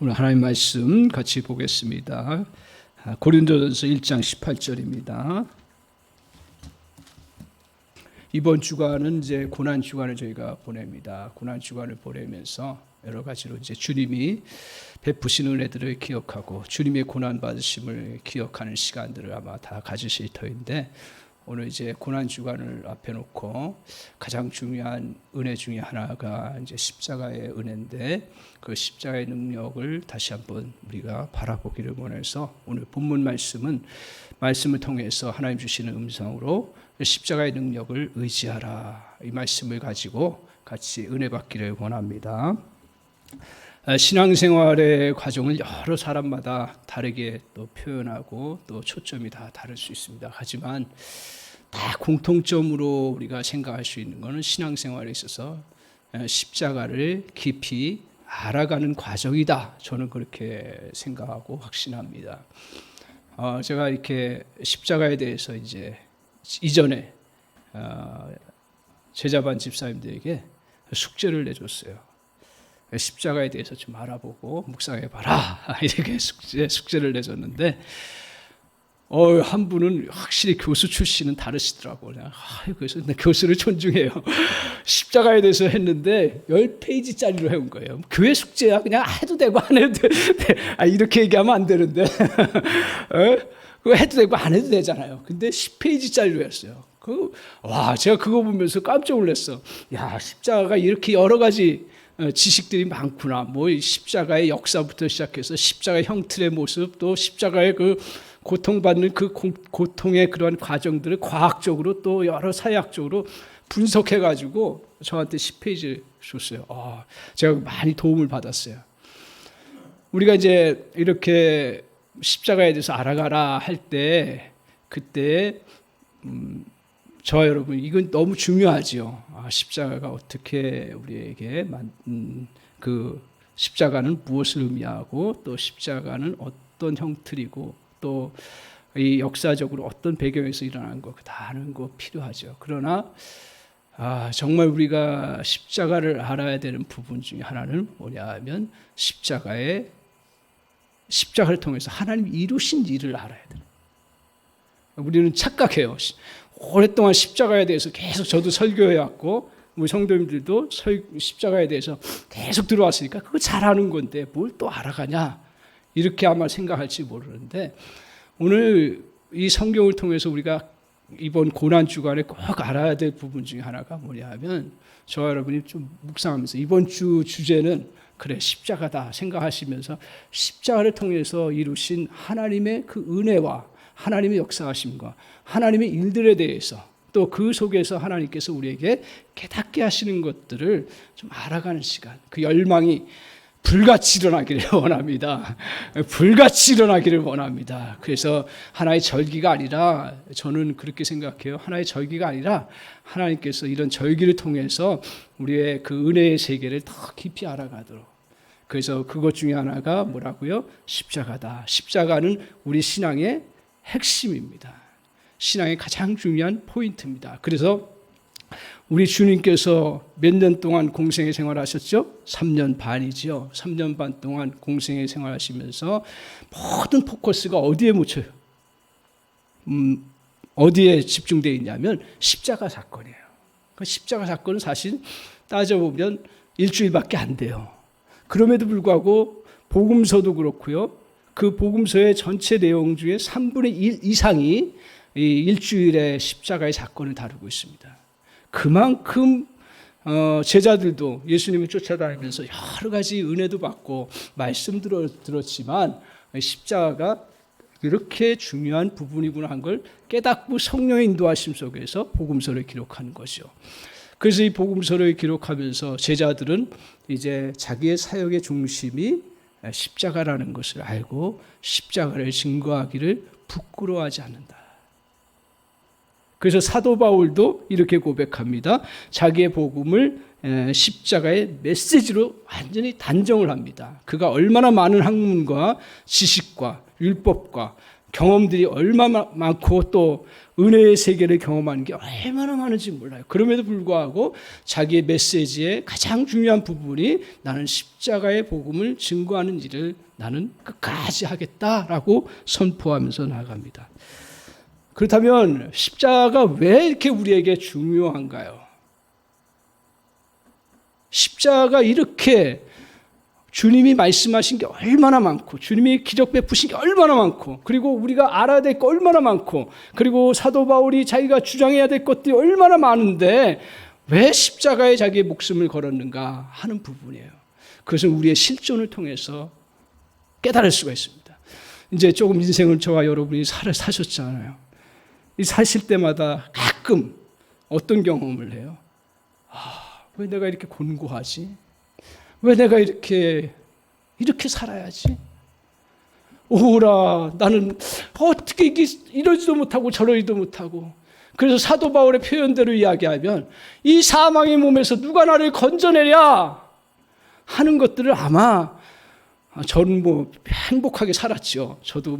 오늘 하나님 말씀 같이 보겠습니다. 고린도전서 1장 18절입니다. 이번 주간은 이제 고난 주간을 저희가 보냅니다. 고난 주간을 보내면서 여러 가지로 이제 주님이 베푸신 은혜들을 기억하고 주님의 고난 받으심을 기억하는 시간들을 아마 다 가지실 터인데, 오늘 이제 고난 주간을 앞에 놓고 가장 중요한 은혜 중에 하나가 이제 십자가의 은혜인데, 그 십자가의 능력을 다시 한번 우리가 바라보기를 원해서 오늘 본문 말씀을 통해서 하나님 주시는 음성으로 십자가의 능력을 의지하라, 이 말씀을 가지고 같이 은혜 받기를 원합니다. 신앙생활의 과정을 여러 사람마다 다르게 또 표현하고 또 초점이 다 다를 수 있습니다. 하지만 다 공통점으로 우리가 생각할 수 있는 것은 신앙생활에 있어서 십자가를 깊이 알아가는 과정이다. 저는 그렇게 생각하고 확신합니다. 제가 이렇게 십자가에 대해서 이제 이전에 제자반 집사님들에게 숙제를 내줬어요. 십자가에 대해서 좀 알아보고 묵상해봐라, 이렇게 숙제를 내줬는데, 한 분은 확실히 교수 출신은 다르시더라고요. 그래서 교수를 존중해요. 십자가에 대해서 했는데 10페이지짜리로 해온 거예요. 교회 숙제야, 그냥 해도 되고 안 해도 돼. 이렇게 얘기하면 안 되는데 그거 해도 되고 안 해도 되잖아요. 근데 10페이지짜리로 했어요. 제가 그거 보면서 깜짝 놀랐어. 야, 십자가가 이렇게 여러 가지 지식들이 많구나. 십자가의 역사부터 시작해서 십자가의 형틀의 모습, 또 십자가의 그 고통받는 그 고통의 그러한 과정들을 과학적으로 또 여러 사회학적으로 분석해가지고 저한테 10페이지 줬어요. 제가 많이 도움을 받았어요. 우리가 이제 이렇게 십자가에 대해서 알아가라 할 때, 그때 저와 여러분, 이건 너무 중요하지요. 십자가가 어떻게 우리에게 그 십자가는 무엇을 의미하고, 또 십자가는 어떤 형틀이고, 또 이 역사적으로 어떤 배경에서 일어난 거 다 아는 거 필요하죠. 그러나 정말 우리가 십자가를 알아야 되는 부분 중에 하나는 뭐냐 하면, 십자가를 통해서 하나님이 이루신 일을 알아야 돼요. 우리는 착각해요. 오랫동안 십자가에 대해서 계속 저도 설교해왔고, 우리 성도님들도 십자가에 대해서 계속 들어왔으니까 그거 잘하는 건데 뭘 또 알아가냐, 이렇게 아마 생각할지 모르는데, 오늘 이 성경을 통해서 우리가 이번 고난 주간에 꼭 알아야 될 부분 중에 하나가 뭐냐 하면, 저와 여러분이 좀 묵상하면서 이번 주제는 그래, 십자가다 생각하시면서 십자가를 통해서 이루신 하나님의 그 은혜와 하나님의 역사하심과 하나님의 일들에 대해서, 또 그 속에서 하나님께서 우리에게 깨닫게 하시는 것들을 좀 알아가는 시간, 그 열망이 불같이 일어나기를 원합니다. 불같이 일어나기를 원합니다. 그래서 하나의 절기가 아니라, 저는 그렇게 생각해요. 하나의 절기가 아니라 하나님께서 이런 절기를 통해서 우리의 그 은혜의 세계를 더 깊이 알아가도록. 그래서 그것 중에 하나가 뭐라고요? 십자가다. 십자가는 우리 신앙의 핵심입니다. 신앙의 가장 중요한 포인트입니다. 그래서 우리 주님께서 몇 년 동안 공생의 생활하셨죠? 3년 반이죠. 3년 반 동안 공생의 생활하시면서 모든 포커스가 어디에 묻혀요? 어디에 집중되어 있냐면 십자가 사건이에요. 그 십자가 사건은 사실 따져보면 일주일밖에 안 돼요. 그럼에도 불구하고 복음서도 그렇고요. 그 복음서의 전체 내용 중에 3분의 1 이상이 이 일주일의 십자가의 사건을 다루고 있습니다. 그만큼 제자들도 예수님을 쫓아다니면서 여러 가지 은혜도 받고 말씀도 들었지만, 십자가가 이렇게 중요한 부분이구나 한 걸 깨닫고 성령의 인도하심 속에서 복음서를 기록하는 것이죠. 그래서 이 복음서를 기록하면서 제자들은 이제 자기의 사역의 중심이 십자가라는 것을 알고 십자가를 증거하기를 부끄러워하지 않는다. 그래서 사도 바울도 이렇게 고백합니다. 자기의 복음을 십자가의 메시지로 완전히 단정을 합니다. 그가 얼마나 많은 학문과 지식과 율법과 경험들이 얼마나 많고 또 은혜의 세계를 경험하는 게 얼마나 많은지 몰라요. 그럼에도 불구하고 자기의 메시지의 가장 중요한 부분이 나는 십자가의 복음을 증거하는 일을 나는 끝까지 하겠다라고 선포하면서 나아갑니다. 그렇다면 십자가가 왜 이렇게 우리에게 중요한가요? 십자가가 이렇게 주님이 말씀하신 게 얼마나 많고 주님이 기적 베푸신 게 얼마나 많고 그리고 우리가 알아야 될 거 얼마나 많고 그리고 사도 바울이 자기가 주장해야 될 것들이 얼마나 많은데 왜 십자가에 자기의 목숨을 걸었는가 하는 부분이에요. 그것은 우리의 실존을 통해서 깨달을 수가 있습니다. 이제 조금 인생을 저와 여러분이 사셨잖아요. 이 사실 때마다 가끔 어떤 경험을 해요? 왜 내가 이렇게 곤고하지? 왜 내가 이렇게 살아야지? 오라, 나는 어떻게 이러지도 못하고 저러지도 못하고. 그래서 사도 바울의 표현대로 이야기하면 이 사망의 몸에서 누가 나를 건져내랴 하는 것들을 아마 저는 행복하게 살았죠. 저도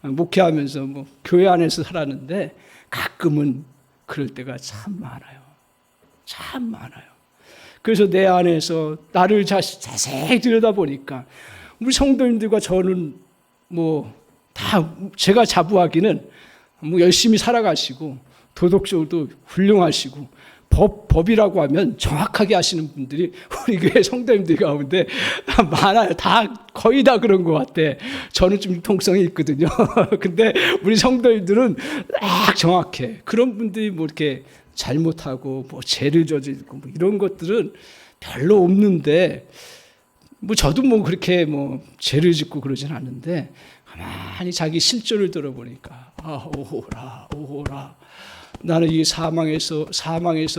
목회하면서 교회 안에서 살았는데 가끔은 그럴 때가 참 많아요. 참 많아요. 그래서 내 안에서 나를 자세히 들여다보니까 우리 성도님들과 저는 다 제가 자부하기는 열심히 살아가시고 도덕적으로도 훌륭하시고 법이라고 하면 정확하게 하시는 분들이 우리 교회 성도님들 가운데 많아요. 거의 다 그런 것 같아. 저는 좀 통성이 있거든요. 근데 우리 성도님들은 딱 정확해. 그런 분들이 이렇게 잘못하고 죄를 저지르고 이런 것들은 별로 없는데 저도 그렇게 죄를 짓고 그러진 않는데 가만히 자기 실존을 들어보니까 오호라 나는 이 사망에서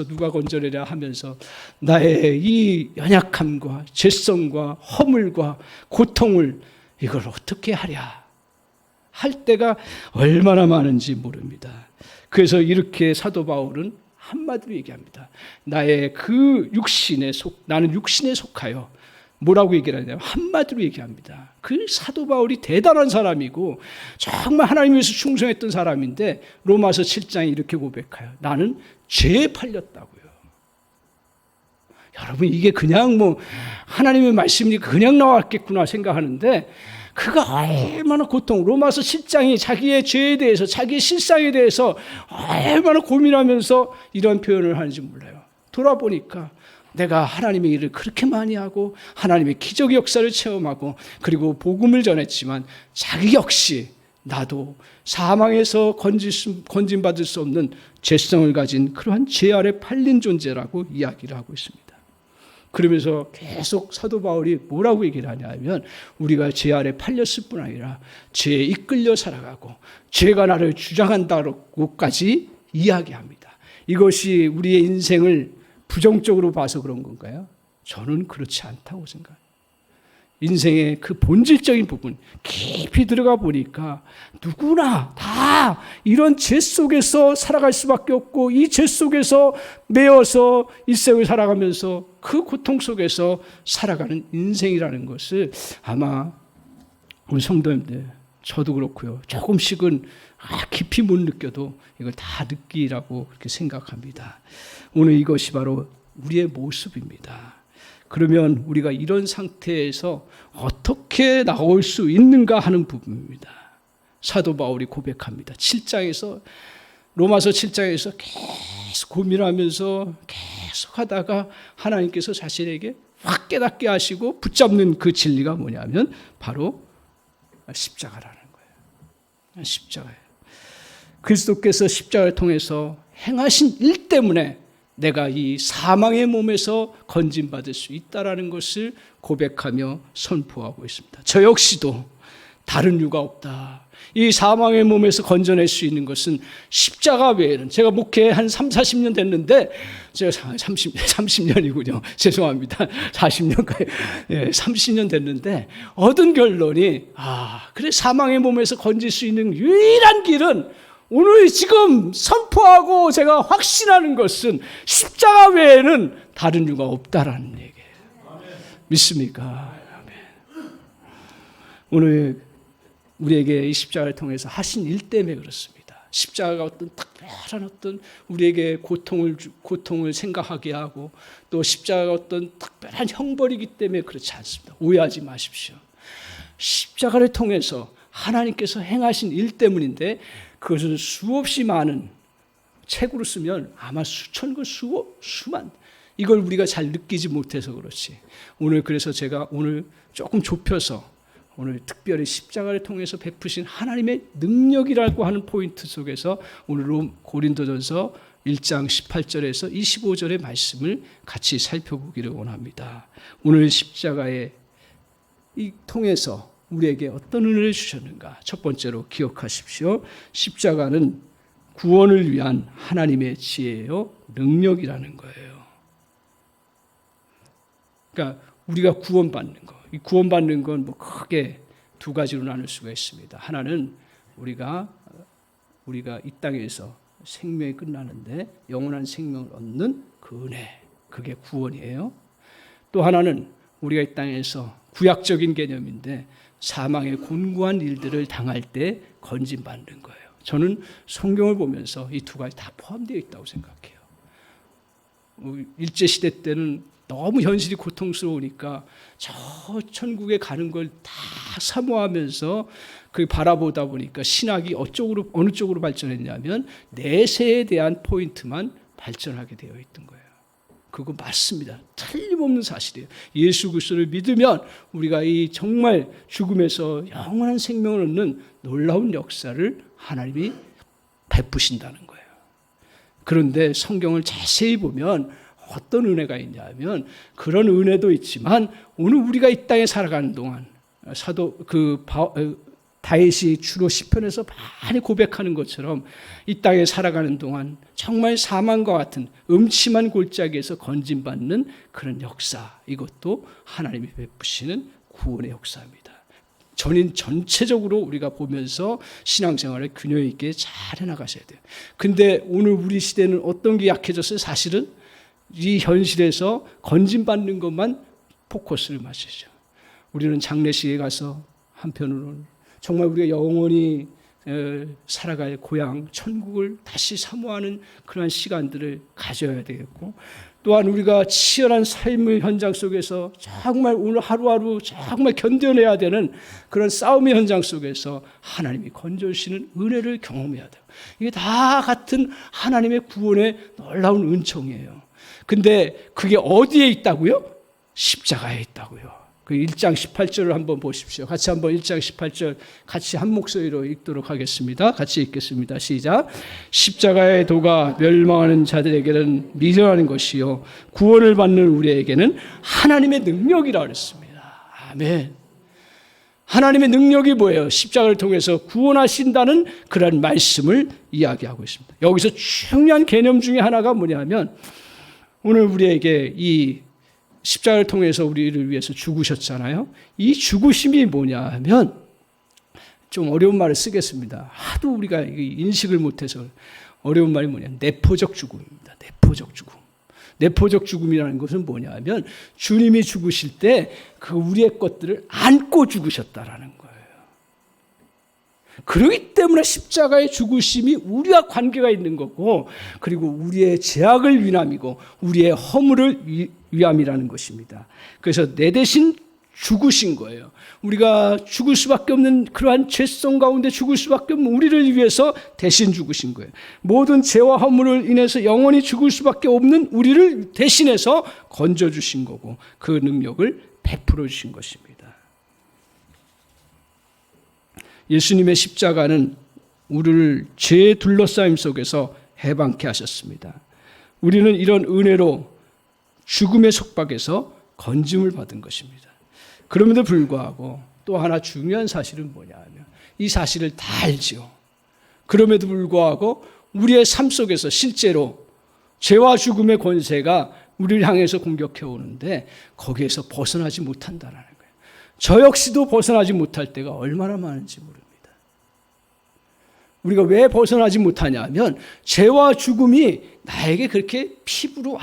누가 건져내랴 하면서 나의 이 연약함과 죄성과 허물과 고통을 이걸 어떻게 하랴 할 때가 얼마나 많은지 모릅니다. 그래서 이렇게 사도 바울은 한마디로 얘기합니다. 나는 육신에 속하여 뭐라고 얘기를 하냐면 한마디로 얘기합니다. 그 사도 바울이 대단한 사람이고 정말 하나님 위해서 충성했던 사람인데 로마서 7장에 이렇게 고백해요. 나는 죄에 팔렸다고요. 여러분 이게 그냥 하나님의 말씀이니까 그냥 나왔겠구나 생각하는데 그가 얼마나 로마서 7장이 자기의 죄에 대해서 자기의 실상에 대해서 얼마나 고민하면서 이런 표현을 하는지 몰라요. 돌아보니까 내가 하나님의 일을 그렇게 많이 하고 하나님의 기적의 역사를 체험하고 그리고 복음을 전했지만 자기 역시 나도 사망에서 건진받을 수 없는 죄성을 가진 그러한 죄 아래 팔린 존재라고 이야기를 하고 있습니다. 그러면서 계속 사도 바울이 뭐라고 얘기를 하냐면 우리가 죄 아래 팔렸을 뿐 아니라 죄에 이끌려 살아가고 죄가 나를 주장한다고까지 이야기합니다. 이것이 우리의 인생을 부정적으로 봐서 그런 건가요? 저는 그렇지 않다고 생각해요. 인생의 그 본질적인 부분 깊이 들어가 보니까 누구나 다 이런 죄 속에서 살아갈 수밖에 없고 이 죄 속에서 매여서 일생을 살아가면서 그 고통 속에서 살아가는 인생이라는 것을 아마 우리 성도님들 저도 그렇고요. 조금씩은 깊이 못 느껴도 이걸 다 느끼라고 그렇게 생각합니다. 오늘 이것이 바로 우리의 모습입니다. 그러면 우리가 이런 상태에서 어떻게 나올 수 있는가 하는 부분입니다. 사도 바울이 고백합니다. 7장에서 로마서 7장에서 계속 고민하면서 계속 하다가 하나님께서 자신에게 확 깨닫게 하시고 붙잡는 그 진리가 뭐냐면 바로 십자가라는 거예요. 십자가예요. 그리스도께서 십자가를 통해서 행하신 일 때문에 내가 이 사망의 몸에서 건진받을 수 있다라는 것을 고백하며 선포하고 있습니다. 저 역시도 다른 이유가 없다. 이 사망의 몸에서 건져낼 수 있는 것은 십자가 외에는 제가 목회 한 30-40년 됐는데 제가 30년이군요. 죄송합니다. 40년까지 30년 됐는데 얻은 결론이 그래 사망의 몸에서 건질 수 있는 유일한 길은 오늘 지금 선포하고 제가 확신하는 것은 십자가 외에는 다른 이유가 없다라는 얘기예요. 믿습니까? 오늘 우리에게 이 십자가를 통해서 하신 일 때문에 그렇습니다. 십자가가 어떤 특별한 어떤 우리에게 고통을 생각하게 하고 또 십자가가 어떤 특별한 형벌이기 때문에 그렇지 않습니다. 오해하지 마십시오. 십자가를 통해서 하나님께서 행하신 일 때문인데 그것은 수없이 많은 책으로 쓰면 아마 수천 권, 수만 이걸 우리가 잘 느끼지 못해서 그렇지. 오늘 그래서 제가 오늘 조금 좁혀서 오늘 특별히 십자가를 통해서 베푸신 하나님의 능력이라고 하는 포인트 속에서 오늘 고린도전서 1장 18절에서 25절의 말씀을 같이 살펴보기를 원합니다. 오늘 십자가에 통해서 우리에게 어떤 은혜를 주셨는가? 첫 번째로 기억하십시오. 십자가는 구원을 위한 하나님의 지혜요, 능력이라는 거예요. 그러니까 우리가 구원받는 거. 이 구원받는 건 뭐 크게 두 가지로 나눌 수가 있습니다. 하나는 우리가 이 땅에서 생명이 끝나는데 영원한 생명을 얻는 그 은혜, 그게 구원이에요. 또 하나는 우리가 이 땅에서 구약적인 개념인데 사망의 곤고한 일들을 당할 때 건짐받는 거예요. 저는 성경을 보면서 이 두 가지 다 포함되어 있다고 생각해요. 일제시대 때는 너무 현실이 고통스러우니까 저 천국에 가는 걸 다 사모하면서 그 바라보다 보니까 신학이 어느 쪽으로 발전했냐면 내세에 대한 포인트만 발전하게 되어 있던 거예요. 그거 맞습니다. 틀림없는 사실이에요. 예수 그리스도를 믿으면 우리가 이 정말 죽음에서 영원한 생명을 얻는 놀라운 역사를 하나님이 베푸신다는 거예요. 그런데 성경을 자세히 보면 어떤 은혜가 있냐면 그런 은혜도 있지만 오늘 우리가 이 땅에 살아가는 동안 다윗이 주로 시편에서 많이 고백하는 것처럼 이 땅에 살아가는 동안 정말 사망과 같은 음침한 골짜기에서 건짐받는 그런 역사, 이것도 하나님이 베푸시는 구원의 역사입니다. 전체적으로 우리가 보면서 신앙생활을 균형 있게 잘 해나가셔야 돼요. 근데 오늘 우리 시대는 어떤 게 약해졌어요? 사실은 이 현실에서 건짐받는 것만 포커스를 맞추죠. 우리는 장례식에 가서 한편으로는 정말 우리가 영원히 살아갈 고향 천국을 다시 사모하는 그러한 시간들을 가져야 되겠고, 또한 우리가 치열한 삶의 현장 속에서 정말 오늘 하루하루 정말 견뎌내야 되는 그런 싸움의 현장 속에서 하나님이 건져주시는 은혜를 경험해야 돼요. 이게 다 같은 하나님의 구원의 놀라운 은총이에요. 근데 그게 어디에 있다고요? 십자가에 있다고요. 그 1장 18절을 한번 보십시오. 같이 한번 1장 18절 같이 한 목소리로 읽도록 하겠습니다. 같이 읽겠습니다. 시작. 십자가의 도가 멸망하는 자들에게는 미련한 것이요 구원을 받는 우리에게는 하나님의 능력이라 그랬습니다. 아멘. 하나님의 능력이 뭐예요? 십자가를 통해서 구원하신다는 그런 말씀을 이야기하고 있습니다. 여기서 중요한 개념 중에 하나가 뭐냐면 오늘 우리에게 이 십자가를 통해서 우리를 위해서 죽으셨잖아요. 이 죽으심이 뭐냐 하면 좀 어려운 말을 쓰겠습니다. 하도 우리가 인식을 못해서 어려운 말이 뭐냐, 내포적 죽음입니다. 내포적 죽음. 내포적 죽음이라는 것은 뭐냐 하면 주님이 죽으실 때 그 우리의 것들을 안고 죽으셨다라는 거예요. 그렇기 때문에 십자가의 죽으심이 우리와 관계가 있는 거고, 그리고 우리의 죄악을 위함이고 우리의 허물을 위함이라는 것입니다. 그래서 내 대신 죽으신 거예요. 우리가 죽을 수밖에 없는 그러한 죄성 가운데 죽을 수밖에 없는 우리를 위해서 대신 죽으신 거예요. 모든 죄와 허물을 인해서 영원히 죽을 수밖에 없는 우리를 대신해서 건져주신 거고 그 능력을 베풀어 주신 것입니다. 예수님의 십자가는 우리를 죄의 둘러싸임 속에서 해방케 하셨습니다. 우리는 이런 은혜로 죽음의 속박에서 건짐을 받은 것입니다. 그럼에도 불구하고 또 하나 중요한 사실은 뭐냐 하면 이 사실을 다 알죠. 그럼에도 불구하고 우리의 삶 속에서 실제로 죄와 죽음의 권세가 우리를 향해서 공격해 오는데 거기에서 벗어나지 못한다는 거예요. 저 역시도 벗어나지 못할 때가 얼마나 많은지 모릅니다. 우리가 왜 벗어나지 못하냐 하면 죄와 죽음이 나에게 그렇게 피부로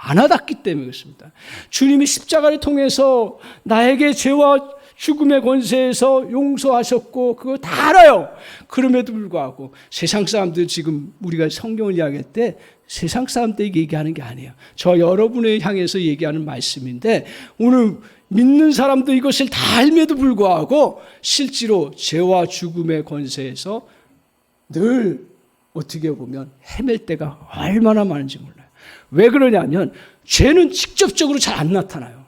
안 와닿기 때문에 그렇습니다. 주님이 십자가를 통해서 나에게 죄와 죽음의 권세에서 용서하셨고 그거 다 알아요. 그럼에도 불구하고 세상 사람들 지금 우리가 성경을 이야기할 때 세상 사람들에게 얘기하는 게 아니에요. 저 여러분을 향해서 얘기하는 말씀인데 오늘 믿는 사람도 이것을 다 알면도 불구하고 실제로 죄와 죽음의 권세에서 늘 어떻게 보면 헤맬 때가 얼마나 많은지 몰라요. 왜 그러냐면 죄는 직접적으로 잘 안 나타나요.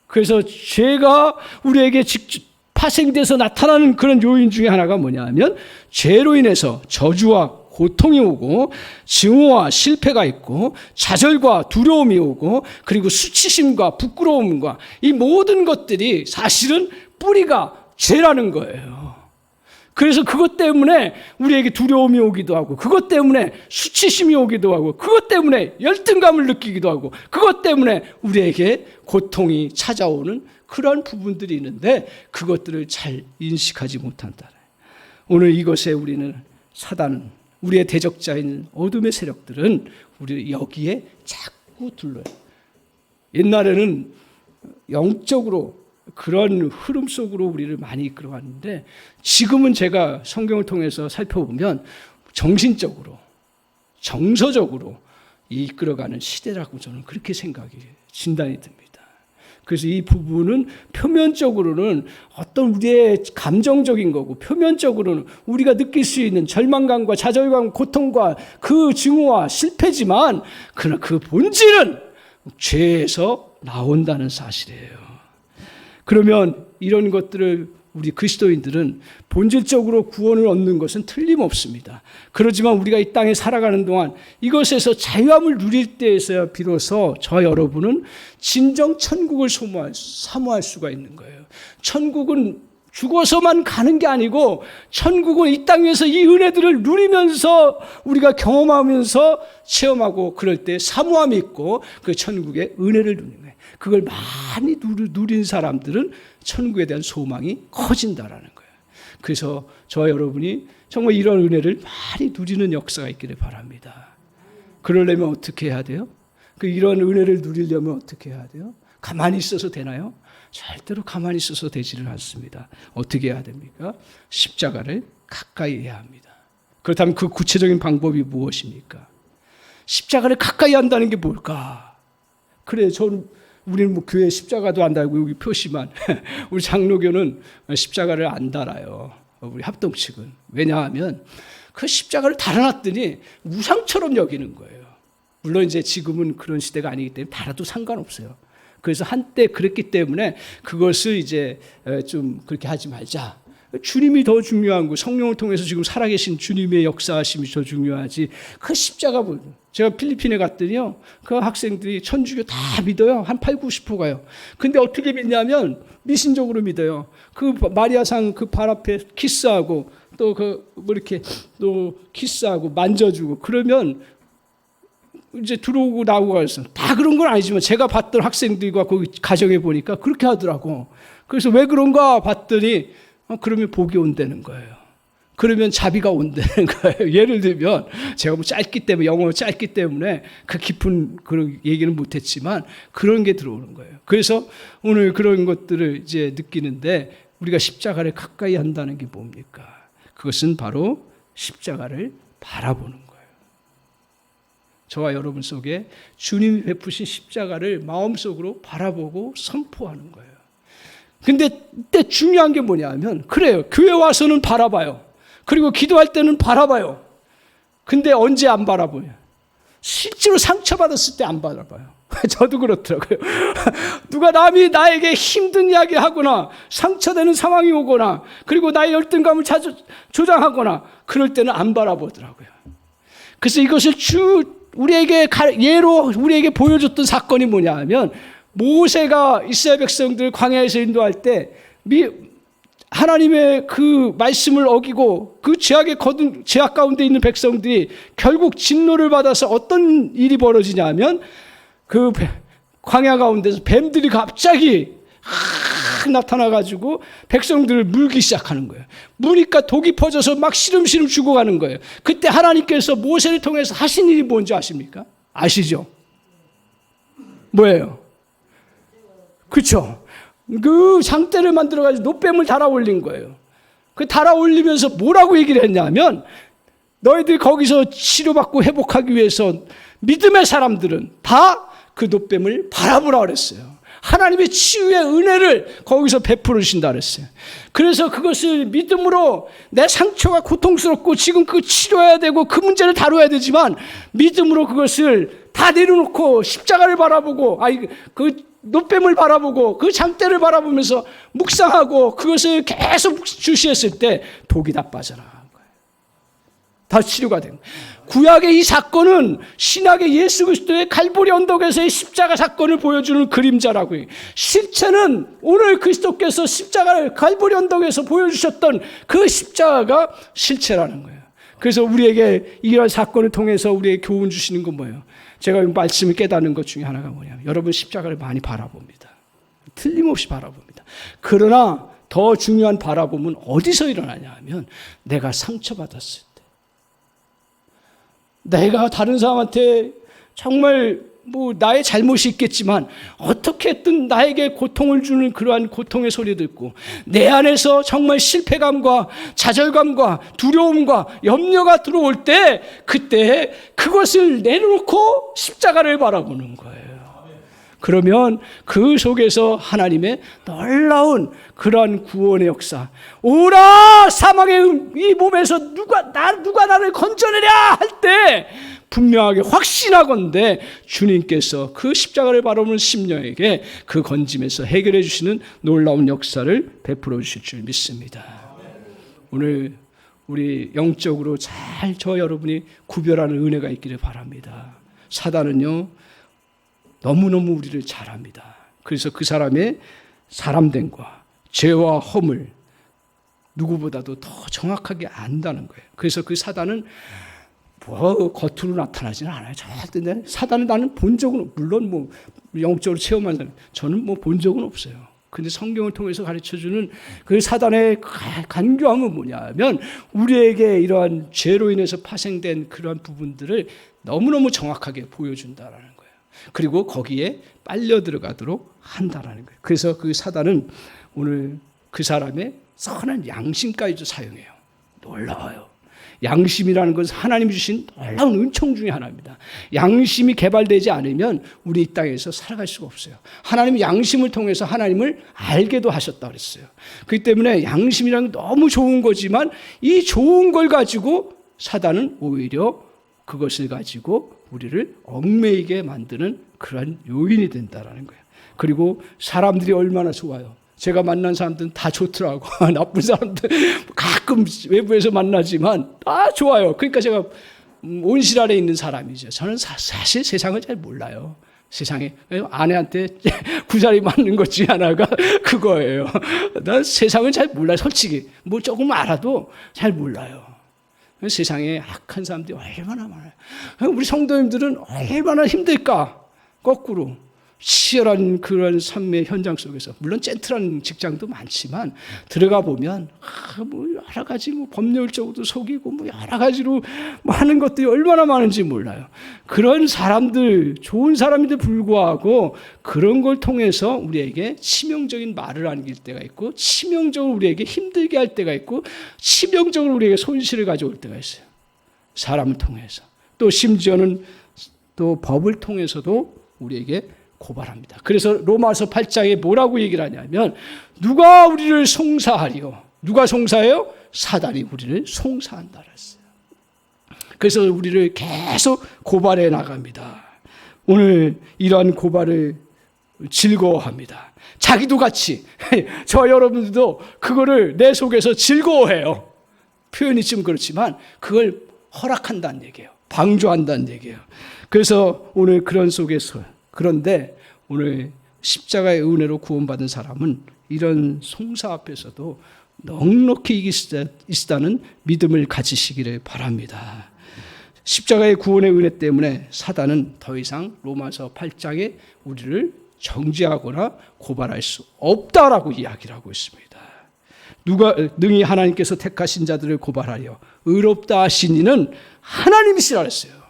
그래서 죄가 우리에게 직접 파생돼서 나타나는 그런 요인 중에 하나가 뭐냐 하면 죄로 인해서 저주와 고통이 오고 증오와 실패가 있고 좌절과 두려움이 오고 그리고 수치심과 부끄러움과 이 모든 것들이 사실은 뿌리가 죄라는 거예요. 그래서 그것 때문에 우리에게 두려움이 오기도 하고 그것 때문에 수치심이 오기도 하고 그것 때문에 열등감을 느끼기도 하고 그것 때문에 우리에게 고통이 찾아오는 그런 부분들이 있는데 그것들을 잘 인식하지 못한다. 오늘 이것에 우리는 사단은 우리의 대적자인 어둠의 세력들은 우리를 여기에 자꾸 둘러요. 옛날에는 영적으로 그런 흐름 속으로 우리를 많이 이끌어왔는데 지금은 제가 성경을 통해서 살펴보면 정신적으로 정서적으로 이끌어가는 시대라고 저는 그렇게 생각이 진단이 듭니다. 그래서 이 부분은 표면적으로는 어떤 우리의 감정적인 거고 표면적으로는 우리가 느낄 수 있는 절망감과 좌절감, 고통과 그 증오와 실패지만 그러나 그 본질은 죄에서 나온다는 사실이에요. 그러면 이런 것들을 우리 그리스도인들은 본질적으로 구원을 얻는 것은 틀림없습니다. 그렇지만 우리가 이 땅에 살아가는 동안 이것에서 자유함을 누릴 때에서야 비로소 저 여러분은 진정 천국을 사모할 수가 있는 거예요. 천국은 죽어서만 가는 게 아니고 천국은 이 땅에서 이 은혜들을 누리면서 우리가 경험하면서 체험하고 그럴 때 사모함이 있고 그 천국의 은혜를 누리는 거예요. 그걸 많이 누린 사람들은 천국에 대한 소망이 커진다라는 거예요. 그래서 저와 여러분이 정말 이런 은혜를 많이 누리는 역사가 있기를 바랍니다. 그러려면 어떻게 해야 돼요? 이런 은혜를 누리려면 어떻게 해야 돼요? 가만히 있어서 되나요? 절대로 가만히 있어서 되지를 않습니다. 어떻게 해야 됩니까? 십자가를 가까이 해야 합니다. 그렇다면 그 구체적인 방법이 무엇입니까? 십자가를 가까이 한다는 게 뭘까? 그래, 우리는 뭐 교회 십자가도 안 달고 여기 표시만 우리 장로교는 십자가를 안 달아요. 우리 합동 측은. 왜냐하면 그 십자가를 달아놨더니 우상처럼 여기는 거예요. 물론 이제 지금은 그런 시대가 아니기 때문에 달아도 상관없어요. 그래서 한때 그랬기 때문에 그것을 이제 좀 그렇게 하지 말자. 주님이 더 중요한 거, 성령을 통해서 지금 살아계신 주님의 역사하심이 더 중요하지. 그 십자가, 제가 필리핀에 갔더니요, 그 학생들이 천주교 다 믿어요. 한 80, 90%가요. 근데 어떻게 믿냐면, 미신적으로 믿어요. 그 마리아상 그 발 앞에 키스하고, 또 이렇게 또 키스하고 만져주고, 그러면 이제 들어오고 나오고 가서 다 그런 건 아니지만 제가 봤던 학생들과 거기 가정에 보니까 그렇게 하더라고. 그래서 왜 그런가 봤더니, 그러면 복이 온다는 거예요. 그러면 자비가 온다는 거예요. 예를 들면 제가 뭐 짧기 때문에 영어 짧기 때문에 그 깊은 그런 얘기는 못했지만 그런 게 들어오는 거예요. 그래서 오늘 그런 것들을 이제 느끼는데 우리가 십자가를 가까이 한다는 게 뭡니까? 그것은 바로 십자가를 바라보는 거예요. 저와 여러분 속에 주님이 베푸신 십자가를 마음속으로 바라보고 선포하는 거예요. 근데 이때 중요한 게 뭐냐 하면 그래요. 교회 와서는 바라봐요. 그리고 기도할 때는 바라봐요. 근데 언제 안 바라봐요? 실제로 상처받았을 때 안 바라봐요. 저도 그렇더라고요. 누가 남이 나에게 힘든 이야기 하거나 상처되는 상황이 오거나 그리고 나의 열등감을 조장하거나 그럴 때는 안 바라보더라고요. 그래서 이것을 우리에게 예로 우리에게 보여줬던 사건이 뭐냐 하면 모세가 이스라엘 백성들 광야에서 인도할 때 하나님의 그 말씀을 어기고 그 죄악 가운데 있는 백성들이 결국 진노를 받아서 어떤 일이 벌어지냐면 그 광야 가운데서 뱀들이 갑자기 나타나가지고 백성들을 물기 시작하는 거예요. 무니까 독이 퍼져서 막 시름시름 죽어가는 거예요. 그때 하나님께서 모세를 통해서 하신 일이 뭔지 아십니까? 아시죠? 뭐예요? 그렇죠. 그 장대를 만들어가지고 노뱀을 달아 올린 거예요. 그 달아 올리면서 뭐라고 얘기를 했냐면 너희들이 거기서 치료받고 회복하기 위해서 믿음의 사람들은 다 그 노뱀을 바라보라 그랬어요. 하나님의 치유의 은혜를 거기서 베풀으신다 그랬어요. 그래서 그것을 믿음으로 내 상처가 고통스럽고 지금 그 치료해야 되고 그 문제를 다뤄야 되지만 믿음으로 그것을 다 내려놓고 십자가를 바라보고 그 노뱀을 바라보고 그 장대를 바라보면서 묵상하고 그것을 계속 주시했을 때 독이 다 빠져나간 거예요. 다 치료가 된 거예요. 구약의 이 사건은 신약의 예수 그리스도의 갈보리 언덕에서의 십자가 사건을 보여주는 그림자라고 해요. 실체는 오늘 그리스도께서 십자가를 갈보리 언덕에서 보여주셨던 그 십자가가 실체라는 거예요. 그래서 우리에게 이런 사건을 통해서 우리에게 교훈 주시는 건 뭐예요? 제가 말씀을 깨닫는 것 중에 하나가 뭐냐면 여러분 십자가를 많이 바라봅니다. 틀림없이 바라봅니다. 그러나 더 중요한 바라봄은 어디서 일어나냐 하면 내가 상처받았을 때, 내가 다른 사람한테 정말 나의 잘못이 있겠지만 어떻게든 나에게 고통을 주는 그러한 고통의 소리 듣고 내 안에서 정말 실패감과 좌절감과 두려움과 염려가 들어올 때 그때 그것을 내려놓고 십자가를 바라보는 거예요. 그러면 그 속에서 하나님의 놀라운 그러한 구원의 역사, 오라 사망의 이 몸에서 누가 나를 건져내랴 할 때 분명하게 확신하건대 주님께서 그 십자가를 바라보는 심령에게 그 건짐에서 해결해 주시는 놀라운 역사를 베풀어 주실 줄 믿습니다. 오늘 우리 영적으로 잘 저 여러분이 구별하는 은혜가 있기를 바랍니다. 사단은요 너무너무 우리를 잘 압니다. 그래서 그 사람의 사람됨과 죄와 허물 누구보다도 더 정확하게 안다는 거예요. 그래서 그 사단은 겉으로 나타나지는 않아요. 절대. 사단은 나는 본 적은, 물론 영적으로 체험한 사람, 저는 본 적은 없어요. 근데 성경을 통해서 가르쳐주는 그 사단의 간교함은 뭐냐면 우리에게 이러한 죄로 인해서 파생된 그러한 부분들을 너무너무 정확하게 보여준다라는 거예요. 그리고 거기에 빨려 들어가도록 한다라는 거예요. 그래서 그 사단은 오늘 그 사람의 선한 양심까지도 사용해요. 놀라워요. 양심이라는 것은 하나님이 주신 놀라운 은총 중에 하나입니다. 양심이 개발되지 않으면 우리 이 땅에서 살아갈 수가 없어요. 하나님이 양심을 통해서 하나님을 알게도 하셨다 그랬어요. 그렇기 때문에 양심이라는 건 너무 좋은 거지만 이 좋은 걸 가지고 사단은 오히려 그것을 가지고 우리를 얽매이게 만드는 그런 요인이 된다는 거예요. 그리고 사람들이 얼마나 좋아요. 제가 만난 사람들은 다 좋더라고. 나쁜 사람들 가끔 외부에서 만나지만 다 좋아요. 그러니까 제가 온실 아래 있는 사람이죠. 저는 사실 세상을 잘 몰라요. 세상에 아내한테 구자리 맞는 것 중에 하나가 그거예요. 난 세상을 잘 몰라요. 솔직히 조금 알아도 잘 몰라요. 세상에 악한 사람들이 얼마나 많아요. 우리 성도님들은 얼마나 힘들까? 거꾸로 치열한 그런 삶의 현장 속에서 물론 젠틀한 직장도 많지만 들어가 보면 여러 가지 법률적으로도 속이고 여러 가지로 하는 것들이 얼마나 많은지 몰라요. 그런 사람들, 좋은 사람인데 불구하고 그런 걸 통해서 우리에게 치명적인 말을 안길 때가 있고 치명적으로 우리에게 힘들게 할 때가 있고 치명적으로 우리에게 손실을 가져올 때가 있어요. 사람을 통해서. 또 심지어는 또 법을 통해서도 우리에게 고발합니다. 그래서 로마서 8장에 뭐라고 얘기를 하냐면 누가 우리를 송사하리요? 누가 송사해요? 사단이 우리를 송사한다 그랬어요. 그래서 우리를 계속 고발해 나갑니다. 오늘 이러한 고발을 즐거워합니다. 자기도 같이 저 여러분들도 그거를 내 속에서 즐거워해요. 표현이 좀 그렇지만 그걸 허락한다는 얘기예요. 방조한다는 얘기예요. 그래서 오늘 그런 속에서 그런데 오늘 십자가의 은혜로 구원받은 사람은 이런 송사 앞에서도 넉넉히 이길 수 있다는 믿음을 가지시기를 바랍니다. 십자가의 구원의 은혜 때문에 사단은 더 이상 로마서 8장에 우리를 정죄하거나 고발할 수 없다라고 이야기를 하고 있습니다. 누가 능히 하나님께서 택하신 자들을 고발하려 의롭다 하신 이는 하나님이시라 했어요.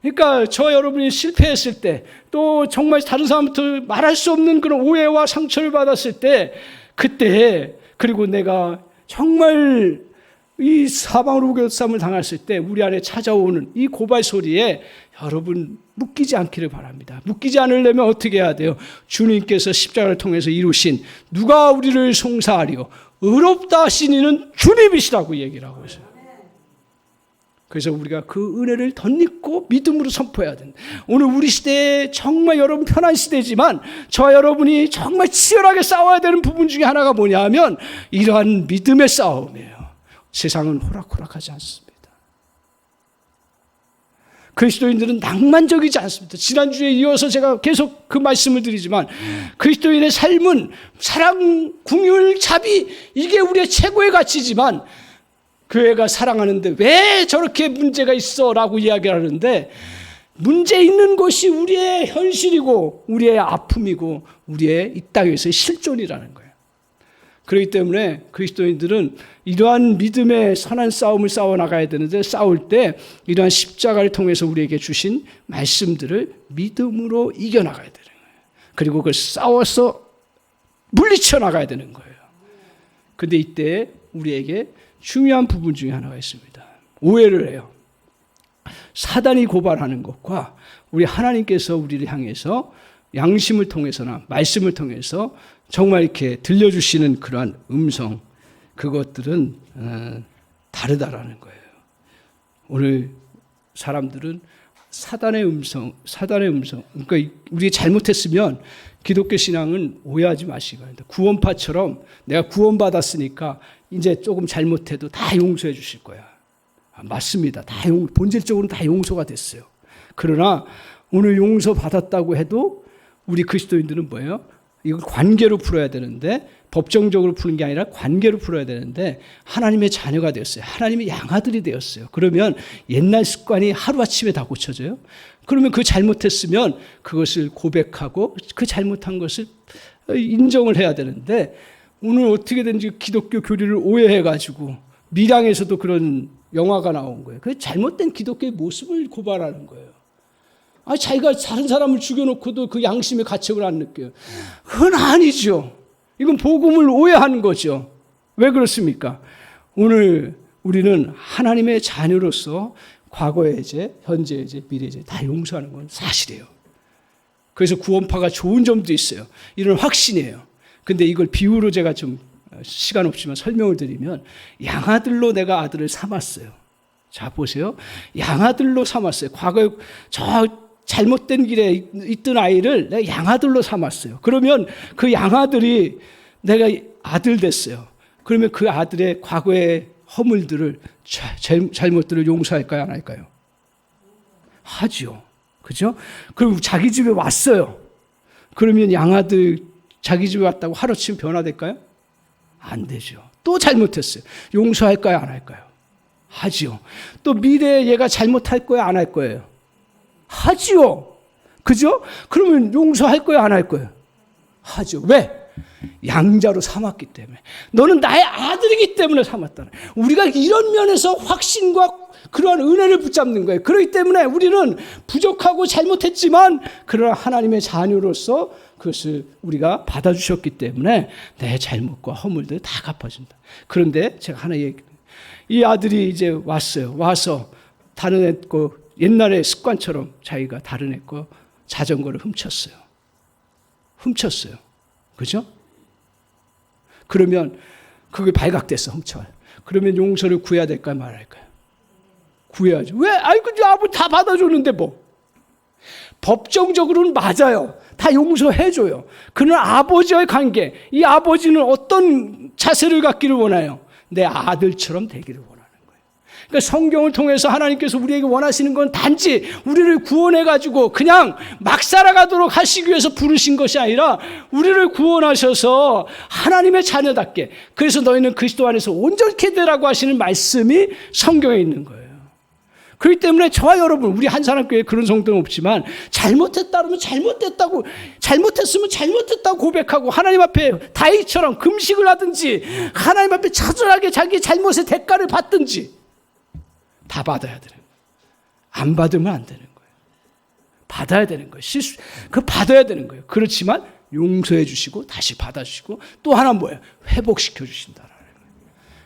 그러니까 저 여러분이 실패했을 때, 또 정말 다른 사람부터 말할 수 없는 그런 오해와 상처를 받았을 때, 그때, 그리고 내가 정말 이 사방으로 우겨쌈을 당했을 때 우리 안에 찾아오는 이 고발 소리에 여러분 묶이지 않기를 바랍니다. 묶이지 않으려면 어떻게 해야 돼요? 주님께서 십자가를 통해서 이루신 누가 우리를 송사하리요? 의롭다 하신 이는 주님이시라고 얘기를 하고 있어요. 그래서 우리가 그 은혜를 덧입고 믿음으로 선포해야 된다. 오늘 우리 시대에 정말 여러분 편한 시대지만 저와 여러분이 정말 치열하게 싸워야 되는 부분 중에 하나가 뭐냐 하면 이러한 믿음의 싸움이에요. 세상은 호락호락하지 않습니다. 그리스도인들은 낭만적이지 않습니다. 지난주에 이어서 제가 계속 그 말씀을 드리지만 그리스도인의 삶은 사랑, 긍휼, 자비, 이게 우리의 최고의 가치지만 교회가 사랑하는데 왜 저렇게 문제가 있어? 라고 이야기를 하는데 문제 있는 것이 우리의 현실이고 우리의 아픔이고 우리의 이 땅에서의 실존이라는 거예요. 그렇기 때문에 그리스도인들은 이러한 믿음의 선한 싸움을 싸워나가야 되는데 싸울 때 이러한 십자가를 통해서 우리에게 주신 말씀들을 믿음으로 이겨나가야 되는 거예요. 그리고 그걸 싸워서 물리쳐 나가야 되는 거예요. 근데 이때 우리에게 중요한 부분 중에 하나가 있습니다. 오해를 해요. 사단이 고발하는 것과 우리 하나님께서 우리를 향해서 양심을 통해서나 말씀을 통해서 정말 이렇게 들려주시는 그러한 음성, 그것들은 다르다라는 거예요. 오늘 사람들은 사단의 음성, 그러니까 우리 잘못했으면 기독교 신앙은 오해하지 마시고 구원파처럼 내가 구원받았으니까 이제 조금 잘못해도 다 용서해 주실 거야. 맞습니다. 본질적으로는 다 용서가 됐어요. 그러나 오늘 용서받았다고 해도 우리 그리스도인들은 뭐예요? 이걸 관계로 풀어야 되는데 법정적으로 푸는 게 아니라 관계로 풀어야 되는데 하나님의 자녀가 되었어요. 하나님의 양아들이 되었어요. 그러면 옛날 습관이 하루아침에 다 고쳐져요. 그러면 그 잘못했으면 그것을 고백하고 그 잘못한 것을 인정을 해야 되는데 오늘 어떻게 된지 기독교 교리를 오해해가지고 밀양에서도 그런 영화가 나온 거예요. 그 잘못된 기독교의 모습을 고발하는 거예요. 자기가 다른 사람을 죽여놓고도 그 양심의 가책을 안 느껴요. 그건 아니죠. 이건 복음을 오해하는 거죠. 왜 그렇습니까? 오늘 우리는 하나님의 자녀로서 과거의 죄, 현재의 죄, 미래의 죄 다 용서하는 건 사실이에요. 그래서 구원파가 좋은 점도 있어요. 이런 확신이에요. 근데 이걸 비유로 제가 좀 시간 없지만 설명을 드리면 양아들로 내가 아들을 삼았어요. 자 보세요. 양아들로 삼았어요. 과거에 저 잘못된 길에 있던 아이를 내가 양아들로 삼았어요. 그러면 그 양아들이 내가 아들 됐어요. 그러면 그 아들의 과거의 허물들을 잘못들을 용서할까요? 안 할까요? 하죠. 그죠? 그리고 자기 집에 왔어요. 그러면 양아들 자기 집에 왔다고 하루치면 변화될까요? 안 되죠. 또 잘못했어요. 용서할까요? 안 할까요? 하지요. 또 미래에 얘가 잘못할 거예요? 안 할 거예요? 하지요. 그죠? 그러면 용서할 거예요? 안 할 거예요? 하죠. 왜? 양자로 삼았기 때문에. 너는 나의 아들이기 때문에 삼았다. 우리가 이런 면에서 확신과 그러한 은혜를 붙잡는 거예요. 그렇기 때문에 우리는 부족하고 잘못했지만 그러나 하나님의 자녀로서 그것을 우리가 받아주셨기 때문에 내 잘못과 허물들 다 갚아준다. 그런데 제가 하나 얘기해요. 이 아들이 이제 왔어요. 와서 다른 애 거 옛날의 습관처럼 자기가 다른 애 거 자전거를 훔쳤어요. 그죠? 그러면 그게 발각됐어. 훔쳐요. 그러면 용서를 구해야 될까요? 말할까요? 구해야죠. 왜? 아이고, 아버지 다 받아줬는데 뭐. 법정적으로는 맞아요. 다 용서해줘요. 그러나 아버지와의 관계, 이 아버지는 어떤 자세를 갖기를 원해요? 내 아들처럼 되기를 원하는 거예요. 그러니까 성경을 통해서 하나님께서 우리에게 원하시는 건 단지 우리를 구원해가지고 그냥 막 살아가도록 하시기 위해서 부르신 것이 아니라 우리를 구원하셔서 하나님의 자녀답게, 그래서 너희는 그리스도 안에서 온전케 되라고 하시는 말씀이 성경에 있는 거예요. 그렇기 때문에 저와 여러분, 우리 한사람교회에 그런 성도는 없지만 잘못했다 그러면 잘못했으면 잘못했다고 고백하고 하나님 앞에 다윗처럼 금식을 하든지 하나님 앞에 처절하게 자기 잘못의 대가를 받든지 다 받아야 되는 거예요. 안 받으면 안 되는 거예요. 받아야 되는 거예요. 받아야 되는 거예요. 그렇지만 용서해 주시고 다시 받아주시고 또 하나 뭐예요? 회복시켜 주신다라는 거예요.